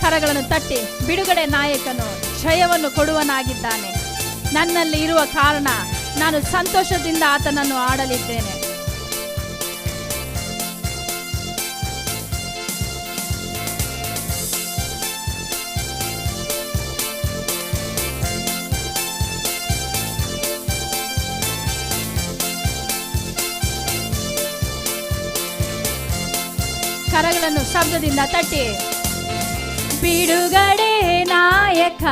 ಕರಗಳನ್ನು ತಟ್ಟಿ, ಬಿಡುಗಡೆ ನಾಯಕನು ಜಯವನ್ನು ಕೊಡುವನಾಗಿದ್ದಾನೆ. ನನ್ನಲ್ಲಿ ಇರುವ ಕಾರಣ ನಾನು ಸಂತೋಷದಿಂದ ಆತನನ್ನು ಆಡಲಿದ್ದೇನೆ. ಕರಗಳನ್ನು ಶಬ್ದದಿಂದ ತಟ್ಟಿ, ಬಿಡುಗಡೆ ನಾಯಕ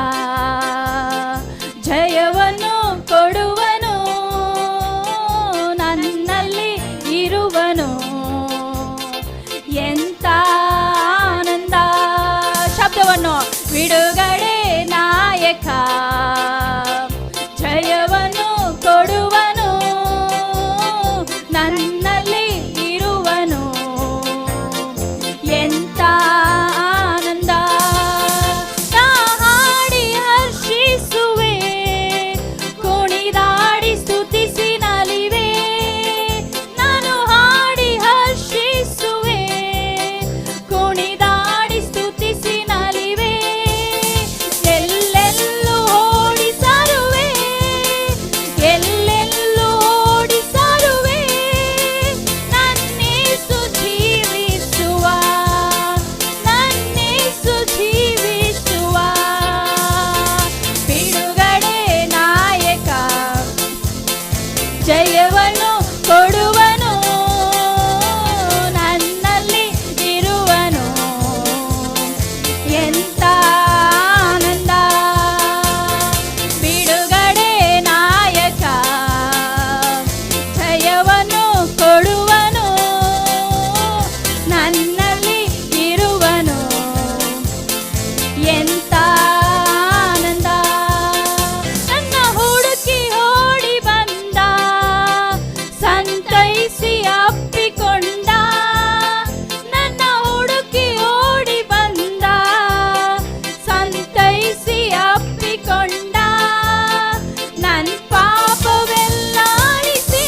ಜಯವನ್ನು ಕೊಡುವನು, ನನ್ನಲ್ಲಿ ಇರುವನು, ಎಂತ ಆನಂದ. ಶಬ್ದವನ್ನು, ಬಿಡುಗಡೆ ನಾಯಕ ಜಯವನ್ನು ಕೊಡುವನು, ನನ್ನಲ್ಲಿ ಇರುವನು, ಎಂತ ಆನಂದ. ನಾ ಹಾಡಿ ಹರ್ಷಿಸುವೆ, ಕುಣಿದಾಡಿ ಸ್ತುತಿಸಿ ನಲಿವೆ. ನಾನು ಹಾಡಿ ಹರ್ಷಿಸುವೆ, ಕುಣಿದಾಡಿ ಸ್ತುತಿಸಿ ನಲಿವೆ. ಎಲ್ಲೆಲ್ಲೂ ಓಡಿಸರುವೆ, ಎಲ್ಲೆಲ್ಲೂ ಓಡಿಸರುವೆ. ನನ್ನೇಸು ಜೀವಿಸುವ, ನನ್ನೇಸು ಜೀವಿಸುವ. ಬಿಡುಗಡೆ ನಾಯಕ ಜಯವನ್ನು ಕೊಡುವನು, ನನ್ನಲ್ಲಿ ಇರುವನು, ಎಂತ ಆನಂದ. ಬಿಡುಗಡೆ ನಾಯಕ ಜಯವನ್ನು ಕೊಡುವನು, ನನ್ನಲ್ಲಿ ಇರುವನು, ಎಂತ ಆನಂದ. ನನ್ನ ಹುಡುಕಿ ಓಡಿ ಬಂದ, ಸಂತೈಸಿ ಅಪ್ಪಿಕೊಂಡ. ನನ್ನ ಹುಡುಕಿ ಓಡಿ ಬಂದ, ಸಂತೈಸಿ ಅಪ್ಪಿಕೊಂಡ. ನನ್ನ ಪಾಪವೆಲ್ಲ ಅಳಿಸಿ,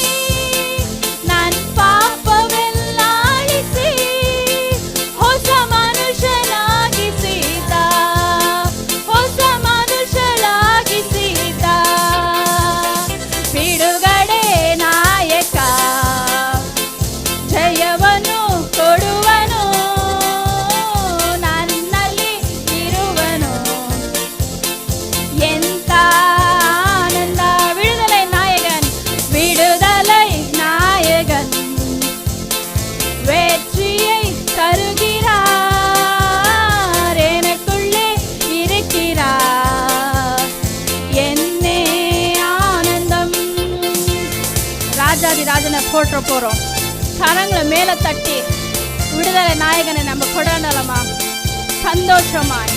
ನನ್ನ ಪಾಪವೆಲ್ಲ ಅಳಿಸಿ, ಹೊಸ ಮನುಷ್ಯನಾಗಿಸಿದ, ಹೊಸ ಮನುಷ್ಯನಾಗಿಸಿದ. ಬಿಡುಗಡೆ ನಾಯಕ ಜಯವನ್ನು ಕೊಡುವನು, ನನ್ನಲ್ಲಿ ಇರುವನು, ಎಂತ ಆನಂದ. விடுதலை நாயகன், விடுதலை நாயகன் வெற்றியை தருகிறார், எனக்குள்ளே இருக்கிறார், என்னே ஆனந்தம். ராஜாதி ராஜனை போற்ற போறோம். கரங்களை மேல தட்டி விடுதலை நாயகனை நம்ம கொண்டாடலாமா? சந்தோஷமாய்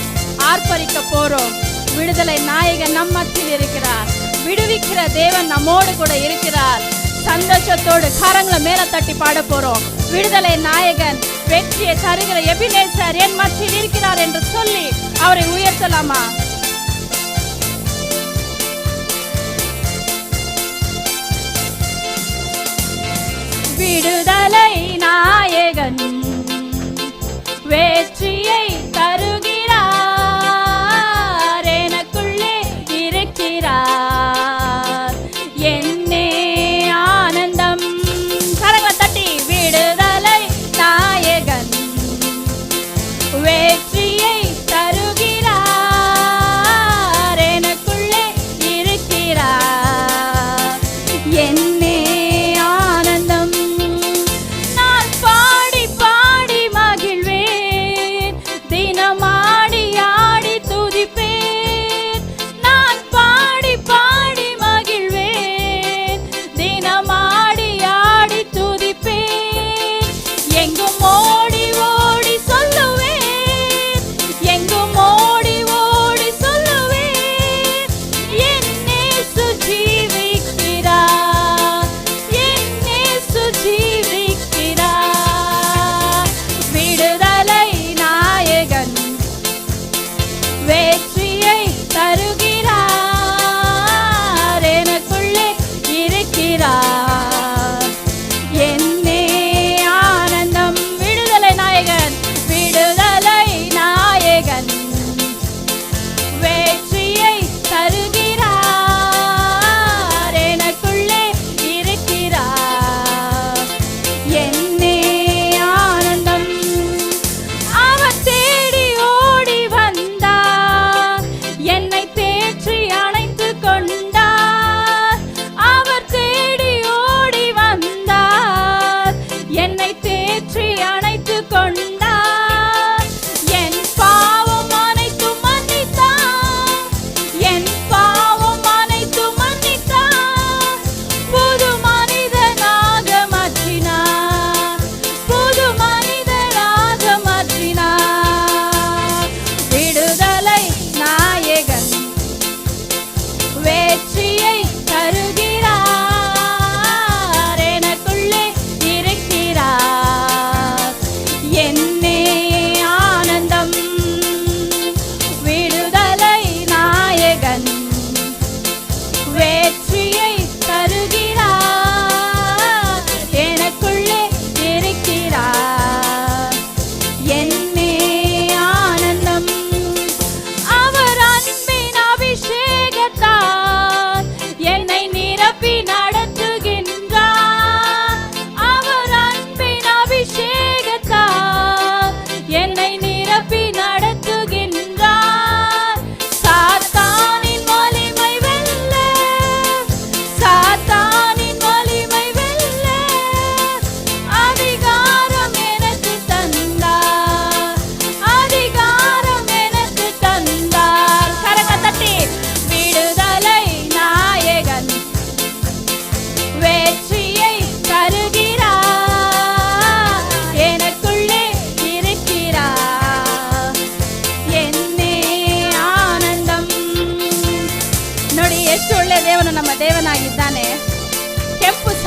ஆர்ப்பரிக்க போறோம். விடுதலை நாயகன் நம் மத்தியில் இருக்கிறார். விடுவிக்கிற தேவன் நம்மோடு கூட இருக்கிறார். சந்தோஷத்தோடு கரங்களை மேல தட்டி பாட போறோம். விடுதலை நாயகன் வெற்றியை தருகிற எபினேசர் என் மத்தியில் இருக்கிறார் என்று சொல்லி அவரை உயர்த்தலாமா? விடுதலை நாயகன் வெற்றியை தருகிறார், எனக்குள்ளே இருக்கிறார், என்னே ஆனந்தம். கரங்களை தட்டி, விடுதலை நாயகன் வெற்றியை தருகிறார், எனக்குள்ளே இருக்கிறார், என்னே ஆனந்தம். நான்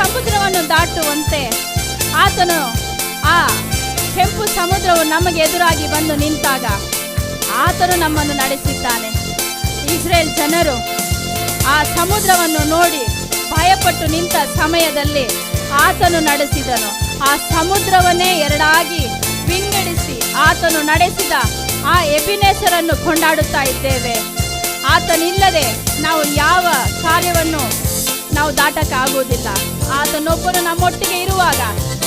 ಸಮುದ್ರವನ್ನು ದಾಟುವಂತೆ ಆತನು ಆ ಕೆಂಪು ಸಮುದ್ರವು ನಮಗೆ ಎದುರಾಗಿ ಬಂದು ನಿಂತಾಗ ಆತನು ನಮ್ಮನ್ನು ನಡೆಸಿದ್ದಾನೆ. ಇಸ್ರೇಲ್ ಜನರು ಆ ಸಮುದ್ರವನ್ನು ನೋಡಿ ಭಯಪಟ್ಟು ನಿಂತ ಸಮಯದಲ್ಲಿ ಆತನು ನಡೆಸಿದನು. ಆ ಸಮುದ್ರವನ್ನೇ ಎರಡಾಗಿ ವಿಂಗಡಿಸಿ ಆತನು ನಡೆಸಿದ ಆ ಎಬಿನೇಸರನ್ನು ಕೊಂಡಾಡುತ್ತಾ ಇದ್ದೇವೆ. ಆತನಿಲ್ಲದೆ ನಾವು ಯಾವ ಕಾರ್ಯವನ್ನು ನಾವು ದಾಟಕ್ಕಾಗುವುದಿಲ್ಲ. ಆತನೊಬ್ಬನು ನಮ್ಮೊಟ್ಟಿಗೆ ಇರುವಾಗ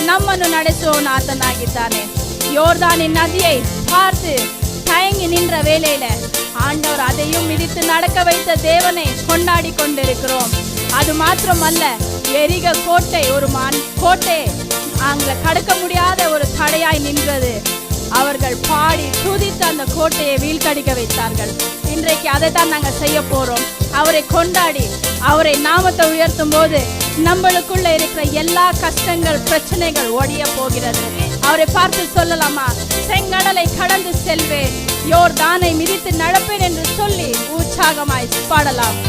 நம்மನ್ನು ನಡೆಸುವವನು ஆத்தனாகித்தானே. யோர்தானின் நதியை பார்த்து தயங்கி நின்ற வேளையில ஆண்டவர் அதையும் மிதித்து நடக்க வைத்த தேவனை கொண்டாடி கொண்டிருக்கிறோம். அது மாத்திரமல்ல, எரிக கோட்டை ஒரு கோட்டை அவங்களை கடக்க முடியாத ஒரு தடையாய் நின்றது. அவர்கள் பாடி துதித்து அந்த கோட்டையை வீழ்கடிக்க வைத்தார்கள். இன்றைக்கு அதை தான் நாங்கள் செய்ய போறோம். அவரை கொண்டாடி அவரை நாமத்தை உயர்த்தும் போது நம்மளுக்குள்ள இருக்கிற எல்லா கஷ்டங்கள் பிரச்சனைகள் ஒடிய போகிறது. அவரை பார்த்து சொல்லலாமா, செங்கடலை கடந்து செல்வேன், யோர்தானை மிதித்து நடப்பேன் என்று சொல்லி உற்சாகமாய் பாடலாம்.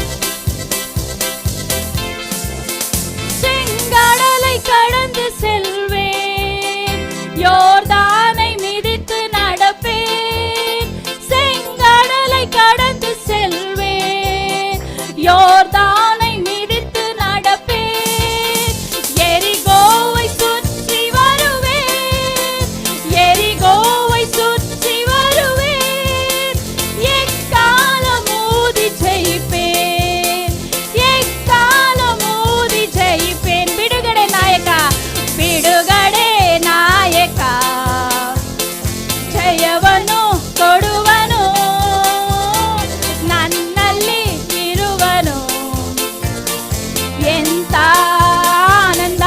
செங்கடலை கடந்து செல்வேன், யோர்தானை மிதித்து நடப்பேன். செங்கடலை கடந்து செல்வேன், யோர்தானை மிதித்து நடப்பேன். எரிகோவை சுற்றி வருவேன், எரிகோவை சுற்றி வருவேன். எக்காலம் ஊதி ஜெயிப்பேன், எக்காலம் ஊதி ஜெயிப்பேன். ಬಿಡುಗಡೆ ನಾಯಕ, ಬಿಡುಗಡೆ ನಾಯಕ, ಜಯವನ್ನು ಕೊಡುವನು, ನನ್ನಲ್ಲಿ ಇರುವನು. ಎಂತ ಆನಂದ,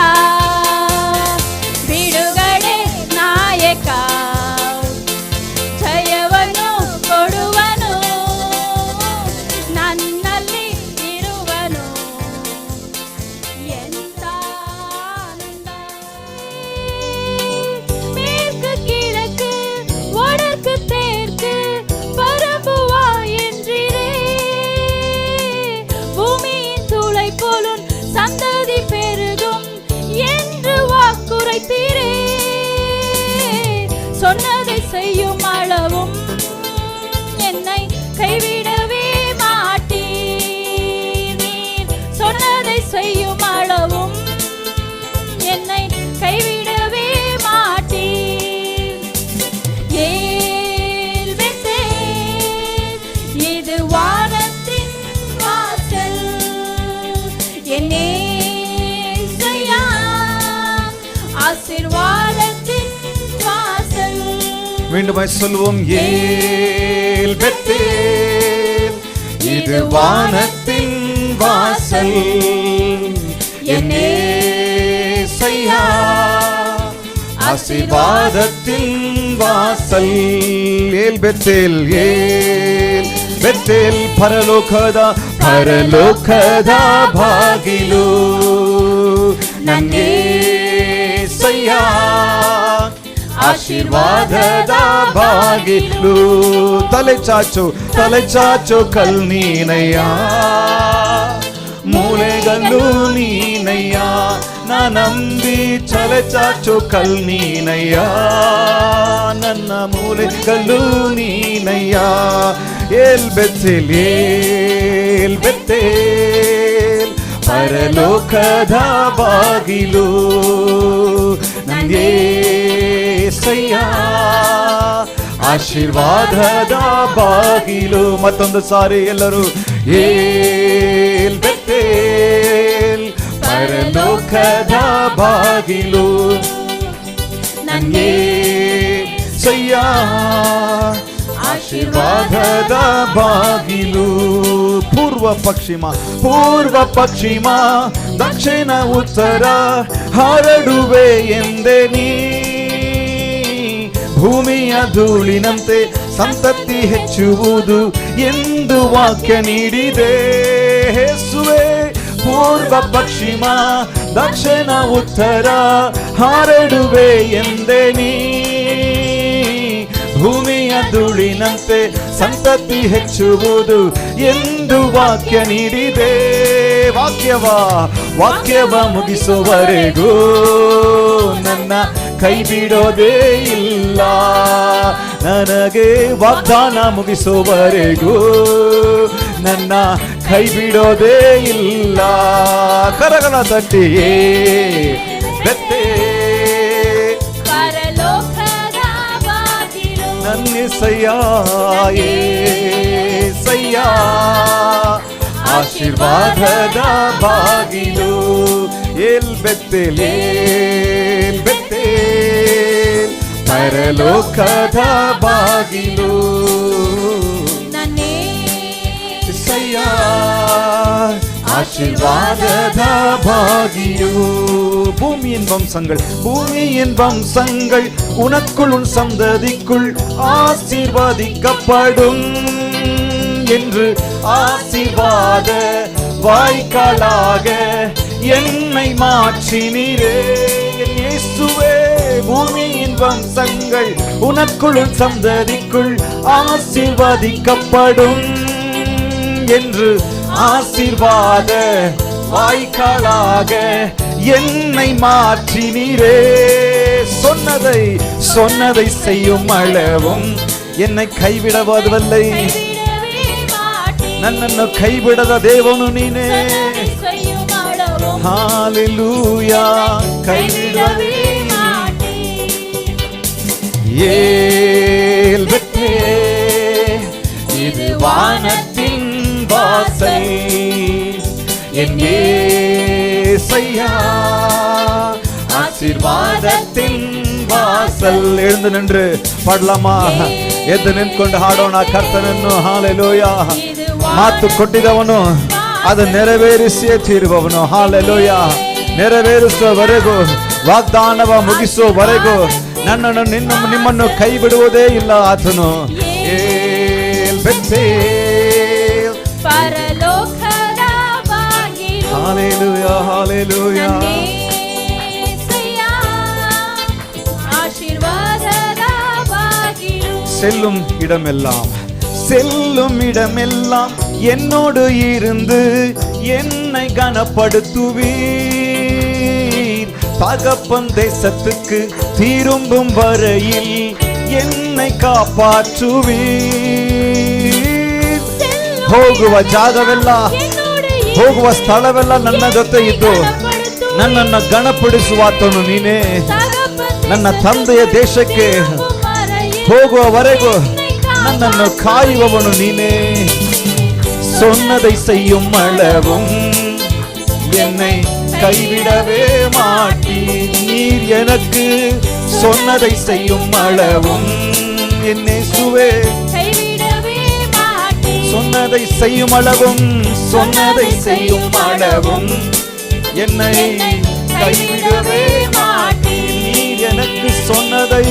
ಬಿಡುಗಡೆ ನಾಯಕ, ಜಯವನ್ನು ಕೊಡುವನು, ನನ್ನಲ್ಲಿ ಇರುವನು. ಎಂತ ಆನಂದ. மேற்கு கிழக்கு வடக்கு தெற்கு பரம்புவா என்றிரே, பூமியின் துளை போலும் சந்ததி பெருகும் என்று வாக்குரைத்தீரே. சொன்னதை செய்யும் அளவும் என்னை கைவிடவே மாட்டீர். நீர் சொன்னதை செய்யும் அளவும் என்னை கைவிடவே மாட்டீர். ஏல் பெத்தேல், இது வானத்தின் வாசல், என் இயேசையா, ஆசீர்வாதத்தின் வாசல். மீண்டுமாய் சொல்வோம், ஏல் பெத்தேல், இது வானத்தின் வாசல், என் இயேசையா, ஆசீர்வாதத்தின் வாசல். ஏல் பெத்தேல், ஏல் ಬೆತ್ತೇಲ್ ಪರಲೋಕದ ಬಾಗಿಲು ನನಗೆ ಸಯ್ಯ ಆಶೀರ್ವಾದದ ಬಾಗಿಲು. ತಲೆ ಚಾಚು ಕಲ್ ನೀನಯ್ಯ, ಮೂಲೆಗಲ್ಲು ನೀನಯ್ಯ, ನಾ ನಂಬಿ ತಲೆ ಚಾಚು ಕಲ್ ನೀನಯ್ಯ, ನನ್ನ ಮೂಲೆಗಲ್ಲು ನೀನಯ್ಯ. ಏಲ್ ಬೆತ್ತೇಲ್ ಪರಲೋಕದ ಬಾಗಿಲು ನಂಗೆ ಸಯ್ಯ ಆಶೀರ್ವಾದದ ಬಾಗಿಲು. ಮತ್ತೊಂದು ಸಾರಿ ಎಲ್ಲರೂ ಏಲ್ ಬೆತ್ತೇಲ್ ಪರಲೋಕದ ಬಾಗಿಲು ನಂಗೆ ಸಯ್ಯ ಆಶೀರ್ವಾದದ ಬಾಗಿಲು. ಪೂರ್ವ ಪಶ್ಚಿಮ ದಕ್ಷಿಣ ಉತ್ತರ ಹರಡುವೆ ಎಂದೆ ನೀ, ಭೂಮಿಯ ಧೂಳಿನಂತೆ ಸಂತತಿ ಹೆಚ್ಚುವುದು ಎಂದು ವಾಕ್ಯ ನೀಡಿದೆ. ಯೇಸುವೇ, ಪೂರ್ವ ಪಶ್ಚಿಮ ದಕ್ಷಿಣ ಉತ್ತರ ಹರಡುವೆ ಎಂದೆ ನೀ, ಭೂಮಿಯ ಧೂಳಿನಂತೆ ಸಂತತಿ ಹೆಚ್ಚುವುದು ಎಂದು ವಾಕ್ಯ ನೀಡಿದೆ. ವಾಕ್ಯವ ಮುಗಿಸುವವರೆಗೂ ನನ್ನ ಕೈ ಬಿಡೋದೇ ಇಲ್ಲ. ನನಗೆ ವಾಗ್ದಾನ ಮುಗಿಸುವವರೆಗೂ ನನ್ನ ಕೈ ಬಿಡೋದೇ ಇಲ್ಲ. ಕರಗಳ ತಟ್ಟಿಯೇ ಬೆತ್ತೆ ನನ್ನ ಸಯ್ಯ ಆಶೀರ್ವಾದದ ಬಾಗಿಲು. ಏಲ್ ಬೆತ್ತೇಲ್ ಪರಲೋಕದ ಬಾಗಿಲು. ಸಯ್ಯ ஆசீர்வாதத பாகியோ. பூமியின் வம்சங்கள் உனக்குள் உன் சந்ததிக்குள் ஆசீர்வதிக்கப்படும் என்று ஆசீர்வாத வாய்க்காலாக என்னை மாற்றினீரே. இயேசுவே, பூமியின் வம்சங்கள் உனக்குள் உன் சந்ததிக்குள் ஆசீர்வதிக்கப்படும் என்று ஆசீர்வாத வாய்க்காலாக என்னை மாற்றினீரே. சொன்னதை செய்யும் அளவும் என்னை கைவிடவதில்லை. ನನ್ನನ್ನು ಕೈಬಿಡದ ದೇವನು ನೀನೇ. ஹalleluya, கைவிடவே ஏல் பெத்தே. இது வானத்தின் வாசல், என் இயேசையா ஆசீர்வாதத்தின் வாசல். எழுந்து நின்று பாடலாமா? ಎದ್ದು ನಿಂತ್ಕೊಂಡು ಹಾಡೋಣ ಕರ್ತನನ್ನು. ಹಾಲೆಲೂಯಾ. ಮಾತು ಕೊಟ್ಟಿದವನು ಅದು ನೆರವೇರಿಸಿಯೇ ತೀರುವವನು. ಹಾಲೆಲೂಯಾ. ನೆರವೇರಿಸುವವರೆಗೂ, ವಾಗ್ದಾನವ ಮುಗಿಸುವವರೆಗೂ ನನ್ನನ್ನು ನಿಮ್ಮನ್ನು ಕೈ ಬಿಡುವುದೇ ಇಲ್ಲ ಆತನು. Hallelujah, hallelujah. செல்லும் இடமெல்லாம் என்னோடு இருந்து என்னை கனப்படுத்துவீர். தகப்பன் தேசத்துக்கு திரும்பும் வரையில் என்னை ಕಾಪಾற்றுವೀರ್. ಹೋಗುವ ಜಾಗವೆಲ್ಲ, ಹೋಗುವ ಸ್ಥಳವೆಲ್ಲ ನನ್ನ ಜೊತೆ ಇದ್ದು ನನ್ನನ್ನು ಗಣಪಡಿಸುವಾತನು ನೀನೇ. ನನ್ನ ತಂದೆಯ ದೇಶಕ್ಕೆ ಹೋಗುವವರೆಗೂ ನನ್ನನ್ನು காயுவவனு நீனே. சொன்னதை செய்யும் அளவும் என்னை கைவிடவே மாட்டீர். நீர் எனக்கு சொன்னதை செய்யும் அளவும் என்னை சுவே சொன்னதை செய்யும் அளவும் என்னை கைவிடவே மாட்டீர். நீர் எனக்கு சொன்னதை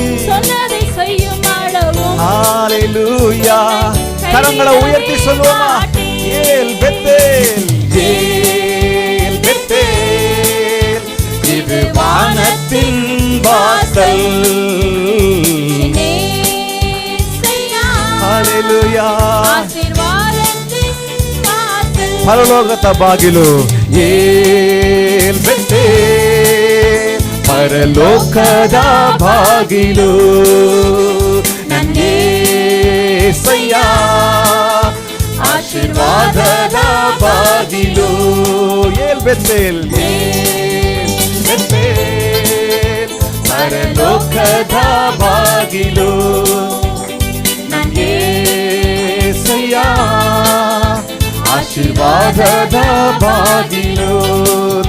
செய்யும் அளவும். ஹalleluya. கரங்களை உயர்த்தி சொல்வோமா? ஏல் பெத்தேல், இது வானத்தின் வாசல். ஹalleluya. பரலோகದ ಬಾಗಿಲು. ಏಲ್ ಬೆತ್ತೇಲ್ ಪರಲೋಕದ ಬಾಗಿಲು. ನನ್ನ యేసయ్య ಆಶೀರ್ವಾದದ ಬಾಗಿಲು. ಏಲ್ ಬೆತ್ತೇಲ್ ಪರಲೋಕದ ಬಾಗಿಲು. ನನ್ನ యేసయ్య ಆಶೀರ್ವಾದದ ಬಾಗಿಲು.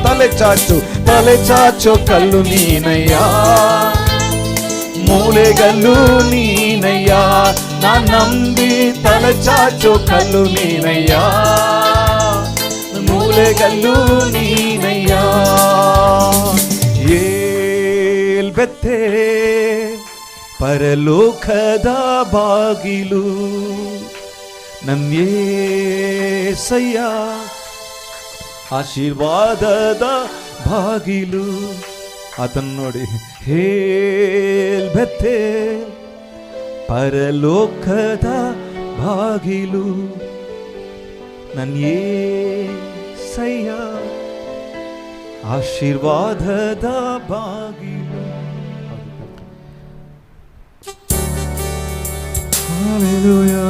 ತಲೆ ಚಾಚು ಕಲ್ಲು ನೀನಯ್ಯ, ಮೂಲೆಗಲ್ಲು ನೀನಯ್ಯ. நான் நம்பி தலை சாச்சோ கல்லு நீனையா, மூಲೆಗಲ್ಲು ನೀನಯ್ಯ. ಏಲ್ ಬೆತ್ತೆ ಪರಲೋಕದ ಬಾಗಿಲು. ನನ್ನ యేసయ్య ಆಶೀರ್ವಾದದ ಬಾಗಿಲು. ಆತನ ನೋಡಿ. ಹೇಲ್ ಬೆತ್ತೆ ಪರಲೋಕದ ಬಾಗಿಲು ನನ್ನ యేసయ్య ಆಶೀರ್ವಾದದ ಬಾಗಿಲು. ಹಲ್ಲೆಲೂಯಾ.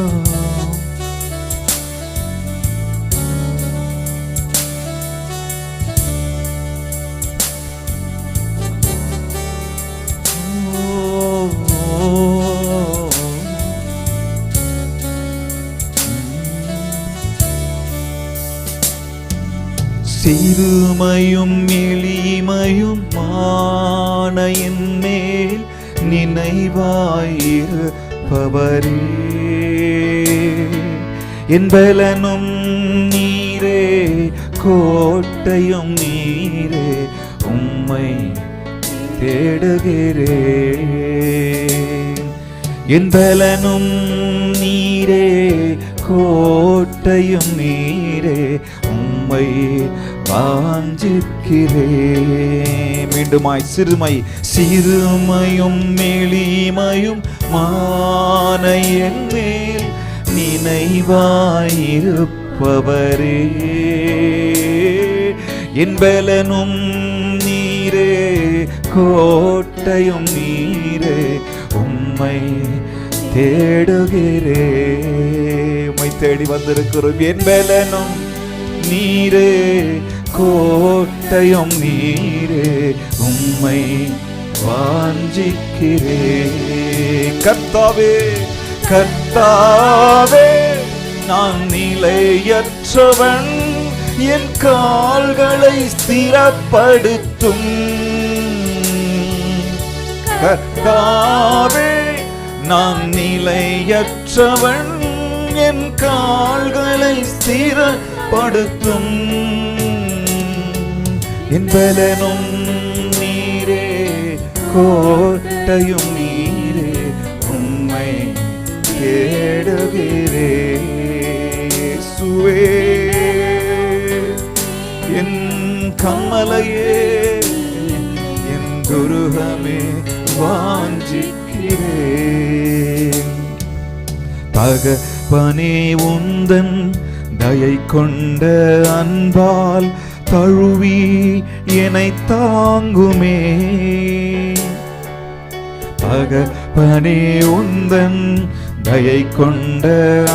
சிறுமையும் எளிமையும் மான என் மேல் நினைவாயிருப்பவரே, என் பலனும் நீரே, கோட்டையும் நீரே, உம்மை தேடுகிறேன். என் பலனும் நீரே, கோட்டையும் நீரே, உம்மை வாஞ்சிக்கிறேன். மீண்டுமாய் சிறுமையும் எளிமையும் மான என் மேல் நினைவாயிருப்பவரே, என் பலனும் நீரே, கோட்டையும் நீரே, உம்மை தேடுகிறேன். உம்மை தேடி வந்திருக்கிறோம். என் பலனும் நீரே, கோட்டையும் நீரே, உம்மை வாஞ்சிக்கிறேன். கர்த்தாவே கர்த்தாவே நான் நிலையற்றவன், என் கால்களை ஸ்திரப்படுத்தும். கர்த்தாவே நான் நிலையற்றவன், என் கால்களை ஸ்திரப்படுத்தும். என் பலனும் நீரே, கோட்டையும் நீரே, உம்மை தேடுகிறேன். இயேசுவே என் கண்மலையே, என் துருகமே வாஞ்சிக்கிறேன். தகப்பனே உந்தன் தயை கொண்ட அன்பால் தழுவி என்னை தாங்குமே. தகப்பனே உந்தன் தயை கொண்ட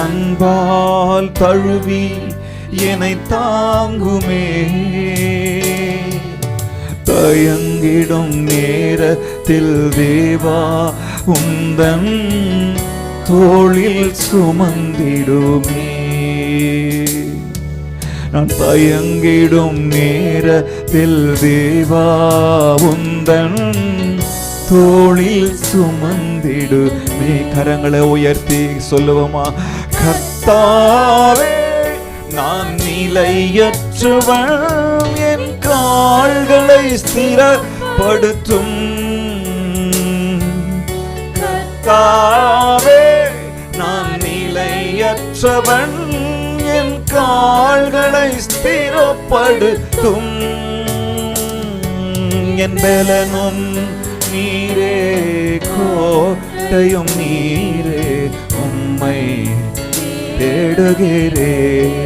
அன்பால் தழுவி என்னை தாங்குமே. தயங்கிடும் நேரத்தில் தேவா உந்தன் தோளில் சுமந்திடுமே. நான் தயங்கிடும் நேரத்தில் தேவா உந்தன் தோளில் சுமந்திடுமே. கரங்களை உயர்த்தி சொல்லுவோமா? கர்த்தாவே நான் நிலையற்றவன், என் கால்களை ஸ்திரப்படுத்தும். கர்த்தாவே நான் நிலையற்றவன், என் கால்களை ஸ்திரப்படுத்தும். என் பலனும் நீரே, கோட்டையும் நீரே, உம்மை தேடுகிறேன்.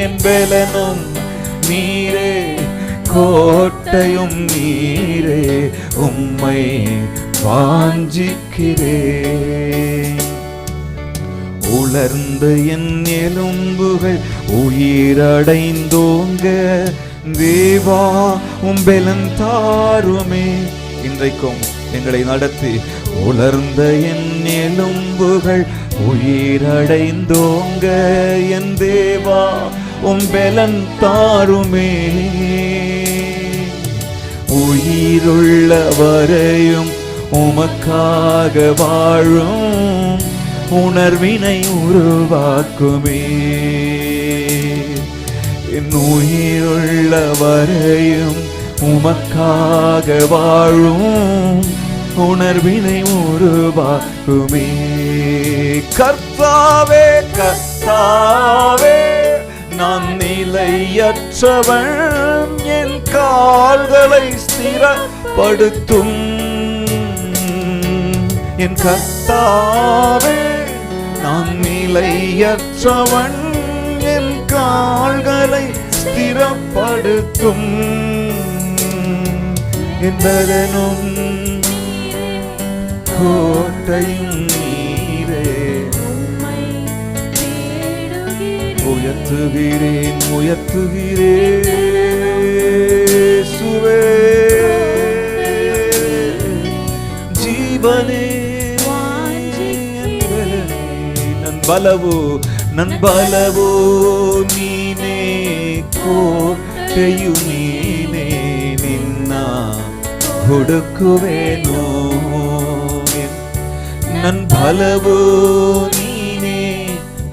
என் பலனும் நீரே, கோட்டையும் நீரே, உம்மை வாஞ்சிக்கிறேன். உலர்ந்த என் எலும்புகள் உயிரடைந்தோங்க தேவா உம்பெலன் தாருமே. இன்றைக்கும் எங்களை நடத்தி உலர்ந்த என் எலும்புகள் உயிரடைந்தோங்க என் தேவா உம்பெலன் தாருமே. உயிருள்ள வரையும் உமக்காக வாழும் உணர்வினை உருவாக்குமே. என் உயிருள்ள வரையும் உமக்காக வாழும் உணர்வினை உருவாக்குமே. கர்த்தாவே கர்த்தாவே நான் நிலையற்றவன், என் கால்களை ஸ்திரப்படுத்தும். என் கர்த்தாவே நான் நிலையற்றவன், என் கால்களை ஸ்திரப்படுத்தும் என்பதனும் கோட்டையும் நீரே. உயர்த்துகிறேன் இயேசுவே, ஜீவனே ನನ್ ಬಲವೋ ನೀನೇ, ಕೋಟೆಯು ನೀನೇ, ನಿನ್ನ ಹುಡುಕುವೆನು. ನನ್ ಬಲವೋ ನೀನೇ,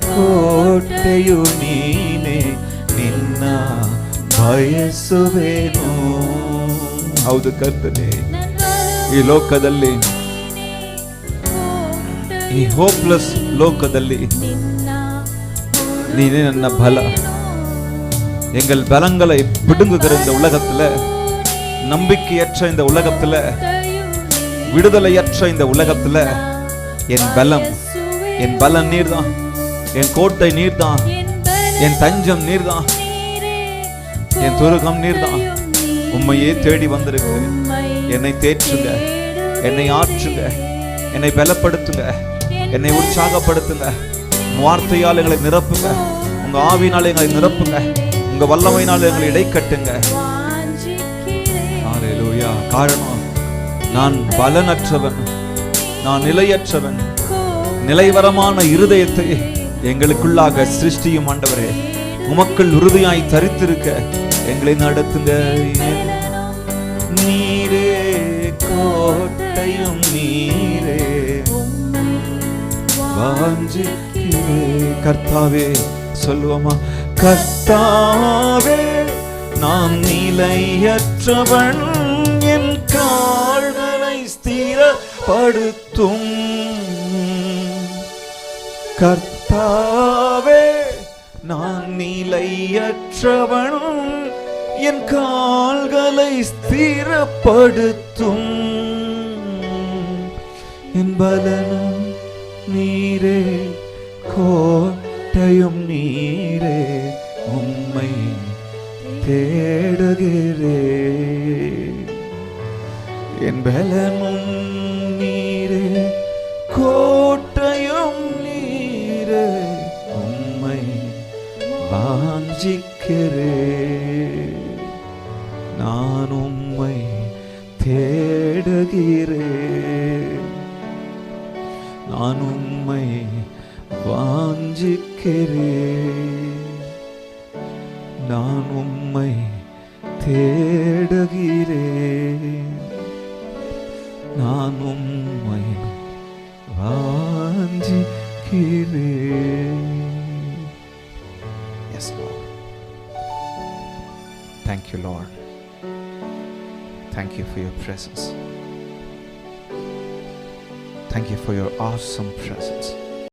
ಕೋಟೆಯು ನೀನೇ, ನಿನ್ನ ಬಯಸುವೆನು. ಹೌದು ಕರ್ತನೇ, ಈ ಲೋಕದಲ್ಲಿ, ಈ ಹೋಪ್ಲೆಸ್ லோகದಲ್ಲಿ நீனே ನನ್ನ பல. எங்கள் பலங்களை பிடுங்குகிற இந்த உலகத்துல, நம்பிக்கையற்ற இந்த உலகத்துல, விடுதலையற்ற இந்த உலகத்துல என் பலம் நீர்தான், என் கோட்டை நீர்தான், என் தஞ்சம் நீர்தான், என் துருகம் நீர்தான். உம்மையே தேடி வந்திருக்கு. என்னை தேற்றுங்க, என்னை ஆற்றுங்க, என்னை பலப்படுத்துங்க, என்னை உற்சாகப்படுத்துங்க. வார்த்தையால் எங்களை நிரப்புங்க, உங்க ஆவியினால் எங்களை நிரப்புங்க, உங்க வல்லமையினால் எங்களை இடைக்கட்டுங்க. ஹல்லேலூயா. காரணம், நான் பலனற்றவன், நான் நிலையற்றவன். நிலைவரமான இருதயத்தை எங்களுக்குள்ளாக சிருஷ்டியும் ஆண்டவரே, உமக்குள் உறுதியாய் தரித்திருக்க எங்களை நடத்துங்க. நீரே கோட்டையும் நீரே, கர்த்தாவே சொல்லுவோமா? கர்த்தாவே நான் நிலையற்றவன், என் கால்களை ஸ்திரப்படுத்தும். கர்த்தாவே நான் நிலையற்றவன், என் கால்களை ஸ்திரப்படுத்தும். என் பலனும் நீரே, கோட்டையும் நீரே, உம்மை தேடுகிறேன். என் பலனும் நீரே, கோட்டையும் நீரே, உம்மை வாஞ்சிக்கிறேன். நான் உம்மை தேடுகிறேன், நான் உம்மை வாஞ்சிக்கிறேன், நான் உம்மை தேடுகிறேன், நான் உம்மை வாஞ்சிக்கிறேன். Yes, Lord. Thank you, Lord. Thank you for your presence. Thank you for your awesome presence.